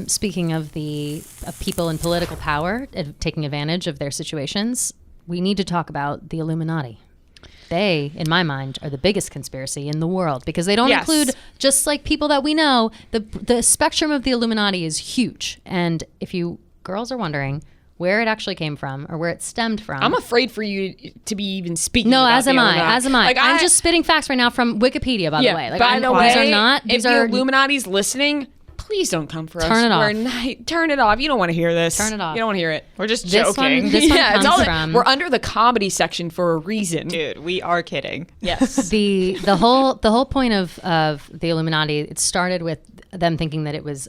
Speaking of people in political power taking advantage of their situations, we need to talk about the Illuminati. They, in my mind, are the biggest conspiracy in the world because they don't include just like people that we know. The spectrum of the Illuminati is huge. And if you girls are wondering where it actually came from or where it stemmed from. I'm afraid for you to be even speaking No, about as am I. As am I. Like, I'm just spitting facts right now from Wikipedia, by the way. Like, by the way, these are not. If the Illuminati's listening, please don't come for us. Turn it off. Turn it off. You don't want to hear this. Turn it off. You don't want to hear it. We're just joking. This one comes from. We're under the comedy section for a reason. Dude, we are kidding. Yes. the whole point of the Illuminati, it started with them thinking that it was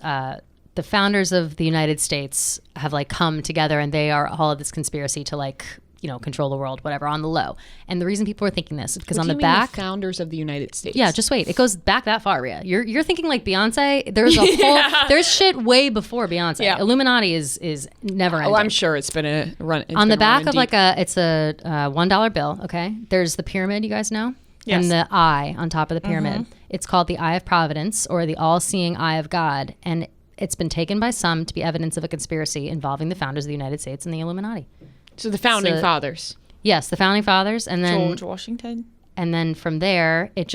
the founders of the United States have like come together and they are all of this conspiracy to like, you know, control the world, whatever, on the low. And the reason people are thinking this is because on the back, the founders of the United States. Yeah, just wait. It goes back that far, Rhea. You're thinking like Beyonce. There's a whole there's shit way before Beyonce. Yeah. Illuminati is never ending. Oh, I'm sure it's been a run. On the back of like it's a $1 bill. Okay, there's the pyramid. You guys know. Yes. And the eye on top of the pyramid. Mm-hmm. It's called the Eye of Providence or the all-seeing Eye of God, and it's been taken by some to be evidence of a conspiracy involving the founders of the United States and the Illuminati. So the founding fathers. Yes, the founding fathers, and then George Washington. And then from there, it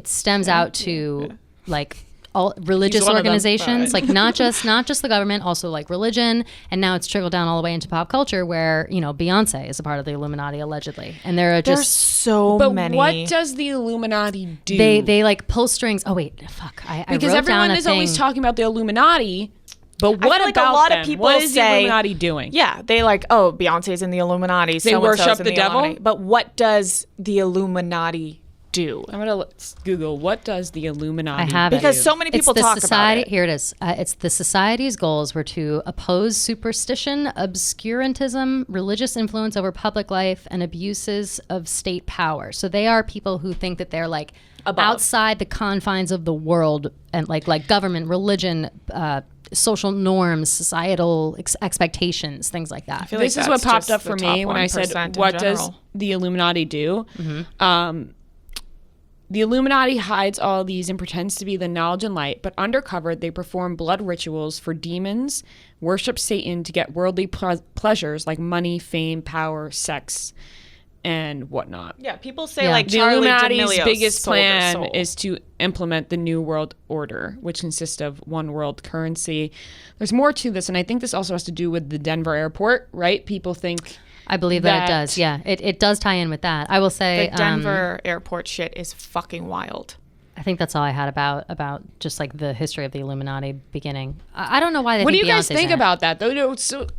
stems out to like all religious organizations, like not just the government, also like religion, and now it's trickled down all the way into pop culture, where you know Beyonce is a part of the Illuminati allegedly, and there's so many. But what does the Illuminati do? They like pull strings. Oh wait, fuck! Because everyone is always talking about the Illuminati. But what like about a lot them? of people what is say, the Illuminati doing? Yeah, they like, oh, Beyonce's in the Illuminati. They worship the devil? Illuminati. But what does the Illuminati do? I'm going to Google, what does the Illuminati I have do? Because so many people talk about it. Here it is. It's the society's goals were to oppose superstition, obscurantism, religious influence over public life, and abuses of state power. So they are people who think that they're like outside the confines of the world and like government, religion, social norms, societal expectations, things like that. This is what popped up for me when I said, what does the Illuminati do? Mm-hmm. The Illuminati hides all these and pretends to be the knowledge and light, but undercover they perform blood rituals for demons, worship Satan to get worldly pleasures like money, fame, power, sex, and whatnot. Yeah, people say like the Charlie Illuminati's D'Amelio biggest plan is to implement the New World Order, which consists of one world currency. There's more to this, and I think this also has to do with the Denver airport, right? People think... I believe that it does, yeah. It does tie in with that. I will say... The Denver airport shit is fucking wild. I think that's all I had about just like the history of the Illuminati beginning. I don't know why they What think do you guys Beyonce's think in about that, though?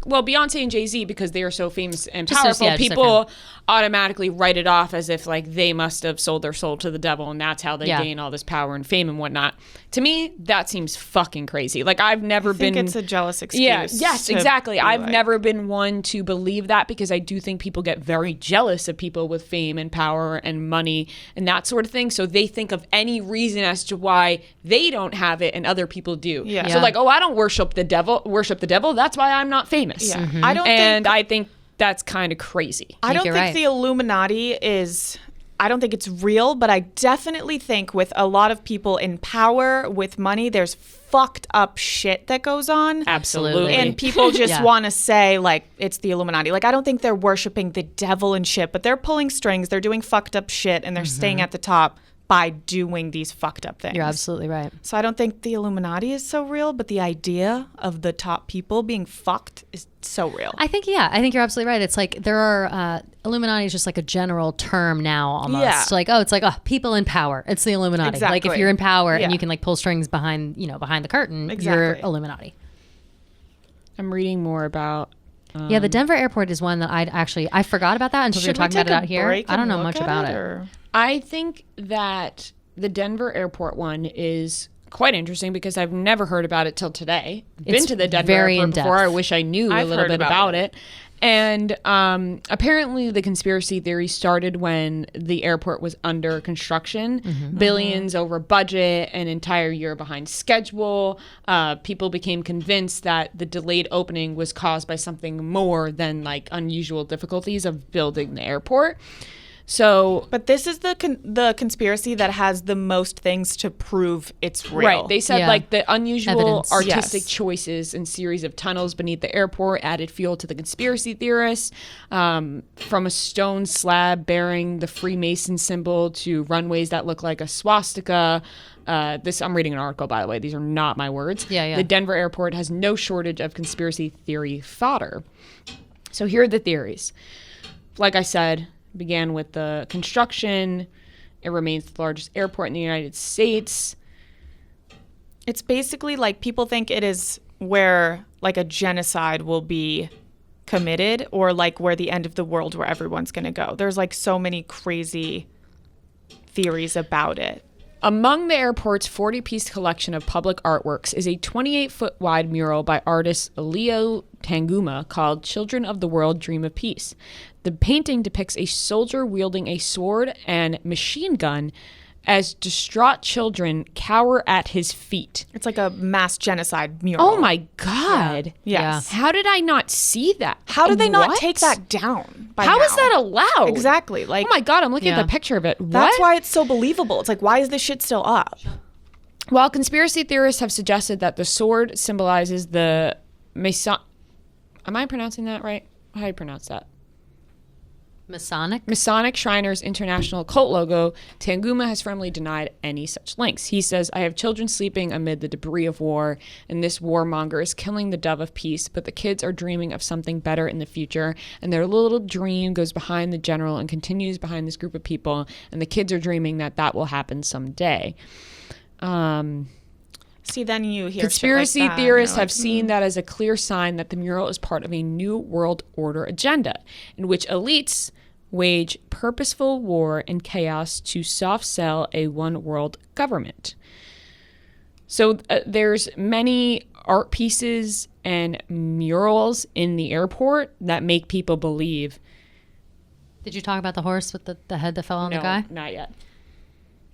Well, Beyonce and Jay-Z, because they are so famous and Just powerful, just people automatically write it off as if like they must have sold their soul to the devil and that's how they gain all this power and fame and whatnot. To me, that seems fucking crazy. Like I've never been... it's a jealous excuse. Yeah, yes, exactly. I've never been one to believe that because I do think people get very jealous of people with fame and power and money and that sort of thing. So they think of any reason as to why they don't have it and other people do. Yeah. So like, oh, I don't worship the devil. That's why I'm not famous. Yeah. Mm-hmm. I think that's kind of crazy. I don't think the Illuminati is... I don't think it's real, but I definitely think with a lot of people in power, with money, there's fucked up shit that goes on. Absolutely. And people just want to say, like, it's the Illuminati. Like, I don't think they're worshiping the devil and shit, but they're pulling strings, they're doing fucked up shit, and they're staying at the top by doing these fucked up things. You're absolutely right. So I don't think the Illuminati is so real, but the idea of the top people being fucked is so real. I think you're absolutely right. It's like there are Illuminati is just like a general term now almost. Yeah. Like, oh, it's like people in power. It's the Illuminati. Exactly. Like if you're in power and you can like pull strings behind the curtain, you're Illuminati. I'm reading more about the Denver airport is one that I forgot about that until we were talking about it out here. I don't know much about it. I think that the Denver airport one is quite interesting because I've never heard about it till today. Been to the Denver airport before. I wish I knew a little bit about it. And apparently the conspiracy theory started when the airport was under construction, billions over budget, an entire year behind schedule. People became convinced that the delayed opening was caused by something more than like unusual difficulties of building the airport. So, but this is the conspiracy that has the most things to prove it's real. Right. They said like the unusual Evidence. artistic choices and series of tunnels beneath the airport added fuel to the conspiracy theorists. From a stone slab bearing the Freemason symbol to runways that look like a swastika. I'm reading an article, by the way. These are not my words. Yeah. The Denver airport has no shortage of conspiracy theory fodder. So here are the theories. Like I said, began with the construction. It remains the largest airport in the United States. It's basically like people think it is where like a genocide will be committed, or like where the end of the world where everyone's going to go. There's like so many crazy theories about it. Among the airport's 40-piece collection of public artworks is a 28-foot wide mural by artist Leo Tanguma called Children of the World Dream of Peace. The painting depicts a soldier wielding a sword and machine gun as distraught children cower at his feet. It's like a mass genocide mural. Oh my God. Yeah. Yes. How did I not see that? How did they not take that down by How now? is that allowed? Exactly. Like, oh my God, I'm looking at the picture of it. That's why it's so believable. It's like, why is this shit still up? While conspiracy theorists have suggested that the sword symbolizes the Am I pronouncing that right? How do you pronounce that? Masonic Shriners International cult logo, Tanguma has firmly denied any such links. He says, I have children sleeping amid the debris of war, and this warmonger is killing the dove of peace, but the kids are dreaming of something better in the future, and their little dream goes behind the general and continues behind this group of people, and the kids are dreaming that that will happen someday. See, then you hear conspiracy shit like that, theorists like, have seen that as a clear sign that the mural is part of a new world order agenda in which elites wage purposeful war and chaos to soft sell a one world government. So there's many art pieces and murals in the airport that make people believe. Did you talk about the horse with the head that fell on the guy? No, not yet.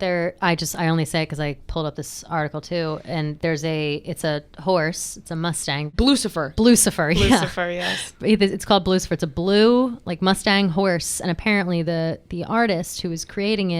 I only say it because I pulled up this article too, and it's a horse, it's a Mustang. Blucifer, yes. It's called Blucifer. It's a blue like Mustang horse, and apparently the artist who was creating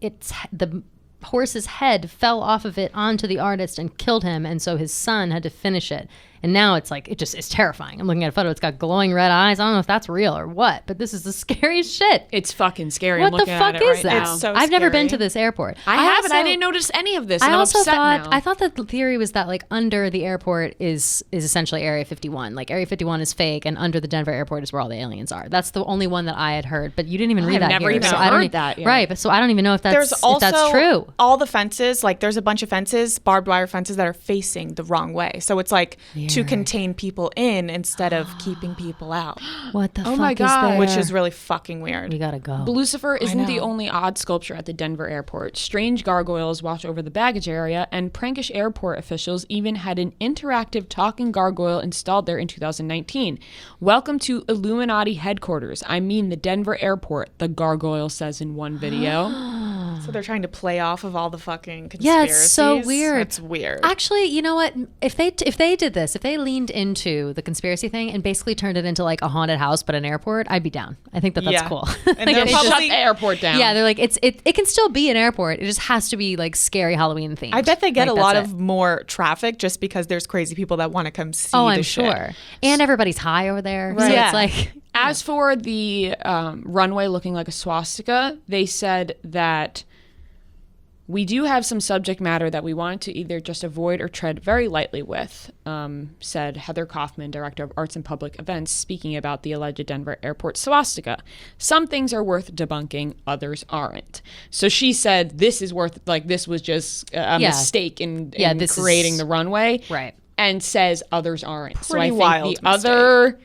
it's the horse's head fell off of it onto the artist and killed him, and so his son had to finish it. And now it's like, it's terrifying. I'm looking at a photo. It's got glowing red eyes. I don't know if that's real or what, but this is the scariest shit. It's fucking scary. What the fuck is that? It's so I've never scary. been to this airport. I haven't. I didn't notice any of this. And I'm upset now. I thought that the theory was that like under the airport is essentially Area 51. Like Area 51 is fake, and under the Denver airport is where all the aliens are. That's the only one that I had heard. But you didn't even read that never here. even so heard that. Yeah. Right. But so I don't even know if that's true. All the fences, like there's a bunch of fences, barbed wire fences that are facing the wrong way. So it's like to contain people in instead of keeping people out. What the fuck my God. is there? Which is really fucking weird. We gotta go. Blucifer isn't the only odd sculpture at the Denver airport. Strange gargoyles watch over the baggage area, and prankish airport officials even had an interactive talking gargoyle installed there in 2019. Welcome to Illuminati headquarters. I mean the Denver airport, the gargoyle says in one video. So they're trying to play off of all the fucking conspiracies. Yeah, it's so weird. It's weird. Actually, you know what? If they did this, if they leaned into the conspiracy thing and basically turned it into like a haunted house but an airport, I'd be down. I think that's cool. And they're shut the airport down. Yeah, they're like it can still be an airport. It just has to be like scary Halloween themed. I bet they get a lot of more traffic just because there's crazy people that want to come see I'm the sure. shit. And everybody's high over there. Right. So Yeah. it's like As for the runway looking like a swastika, they said that we do have some subject matter that we wanted to either just avoid or tread very lightly with, said Heather Kaufman, Director of Arts and Public Events, speaking about the alleged Denver airport swastika. Some things are worth debunking, others aren't. So she said this was just a mistake in creating the runway. Right. And says others aren't. So I think wild the mistake.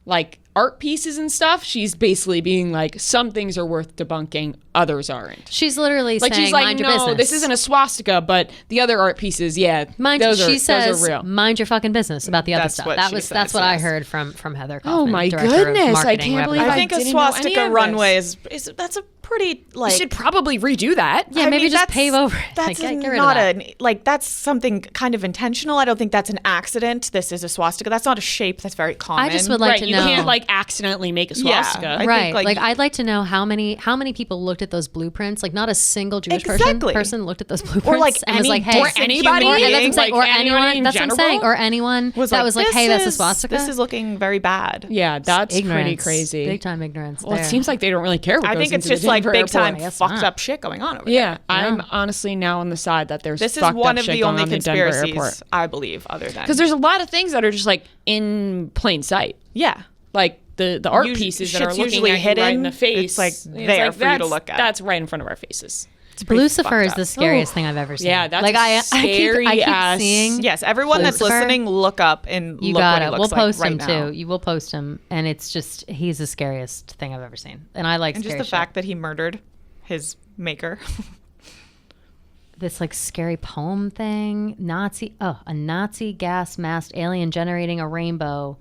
other art pieces and stuff, she's basically being like, some things are worth debunking, others aren't. she's literally saying, She's like, mind your no, business. this isn't a swastika, but the other art pieces, those are real. Mind your fucking business about the other That's stuff. what she That's says, what I yes. heard from Heather Kaufman. Oh my Director of goodness, I Marketing can't believe Revenue. I think a didn't know any swastika of runway this. is that's a pretty you should probably redo that. Yeah, maybe just pave over it. That's get rid not of that. that's something kind of intentional. I don't think that's an accident. This is a swastika. That's not a shape that's very common. I just would like to know. You can't like accidentally make a swastika. I right. think, like I'd like to know how many people looked at those blueprints. Like not a single Jewish person looked at those blueprints or like and was like, hey, or anybody, or anyone. That's what I'm saying. Or anyone that was like, hey, that's a swastika. This is looking very bad. Yeah, that's pretty crazy. Big time ignorance. Well, it seems like they don't really care. I think it's just like big time fucked up shit going on over there. Yeah, I'm honestly now on the side that there's this is one of the only conspiracies I believe, other than because there's a lot of things that are just like in plain sight. Yeah, like the art pieces that are looking at you right in the face. It's like there for you to look at. That's right in front of our faces. Lucifer is the scariest thing I've ever seen. Yeah, that's scary. I keep seeing. Yes, everyone that's listening, look up and you look got what it. he looks We'll post like him right now. too. You will post him, and it's just he's the scariest thing I've ever seen. And I like and just the fact that he murdered his maker. This like scary poem thing. A Nazi gas masked alien generating a rainbow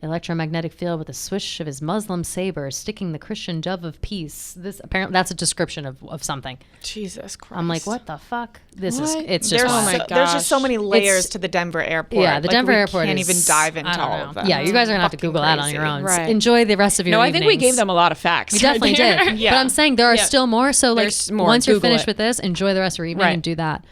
electromagnetic field with a swish of his Muslim saber, sticking the Christian dove of peace. This apparently that's a description of something. Jesus Christ! I'm like, what the fuck? It's just there's just so many layers to the Denver airport. Yeah, the Denver airport can't even dive into all of that. Yeah, you guys are gonna have to Google that on your own. Right. Enjoy the rest of your. No, I think we gave them a lot of facts. We definitely did. Yeah. But I'm saying there are still more. So like more. once you're Google finished it. with this, enjoy the rest of your evening and do that.